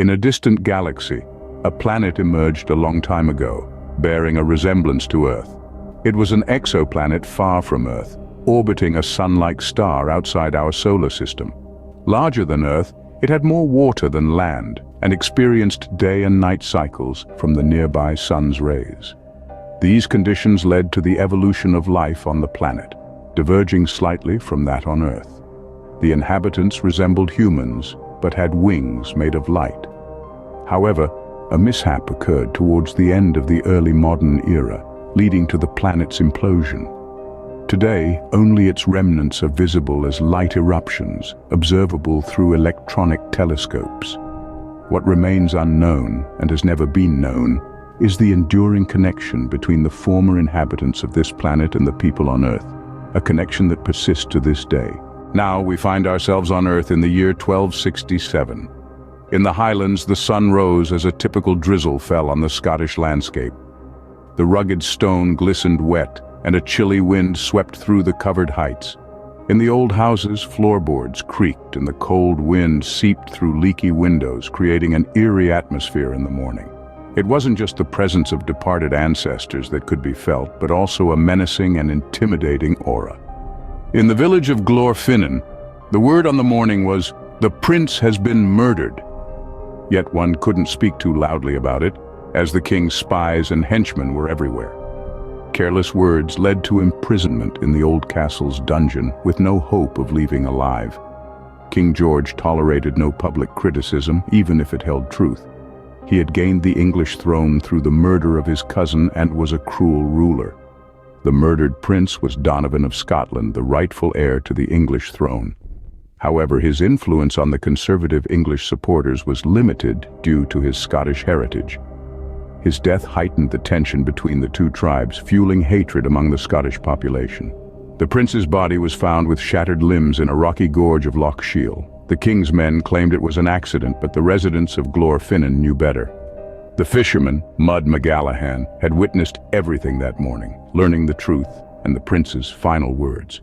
In a distant galaxy, a planet emerged a long time ago, bearing a resemblance to Earth. It was an exoplanet far from Earth, orbiting a sun-like star outside our solar system. Larger than Earth, it had more water than land and experienced day and night cycles from the nearby sun's rays. These conditions led to the evolution of life on the planet, diverging slightly from that on Earth. The inhabitants resembled humans, but had wings made of light. However, a mishap occurred towards the end of the early modern era, leading to the planet's implosion. Today, only its remnants are visible as light eruptions, observable through electronic telescopes. What remains unknown, and has never been known, is the enduring connection between the former inhabitants of this planet and the people on Earth, a connection that persists to this day. Now we find ourselves on Earth in the year 1267. In the highlands, the sun rose as a typical drizzle fell on the Scottish landscape. The rugged stone glistened wet, and a chilly wind swept through the covered heights. In the old houses, floorboards creaked and the cold wind seeped through leaky windows, creating an eerie atmosphere in the morning. It wasn't just the presence of departed ancestors that could be felt, but also a menacing and intimidating aura. In the village of Glorfinen, the word on the morning was, "The prince has been murdered." Yet one couldn't speak too loudly about it, as the king's spies and henchmen were everywhere. Careless words led to imprisonment in the old castle's dungeon, with no hope of leaving alive. King George tolerated no public criticism, even if it held truth. He had gained the English throne through the murder of his cousin and was a cruel ruler. The murdered prince was Donovan of Scotland, the rightful heir to the English throne. However, his influence on the conservative English supporters was limited due to his Scottish heritage. His death heightened the tension between the two tribes, fueling hatred among the Scottish population. The prince's body was found with shattered limbs in a rocky gorge of Loch Shiel. The king's men claimed it was an accident, but the residents of Glorfinen knew better. The fisherman, Mud McGallahan, had witnessed everything that morning, learning the truth and the prince's final words.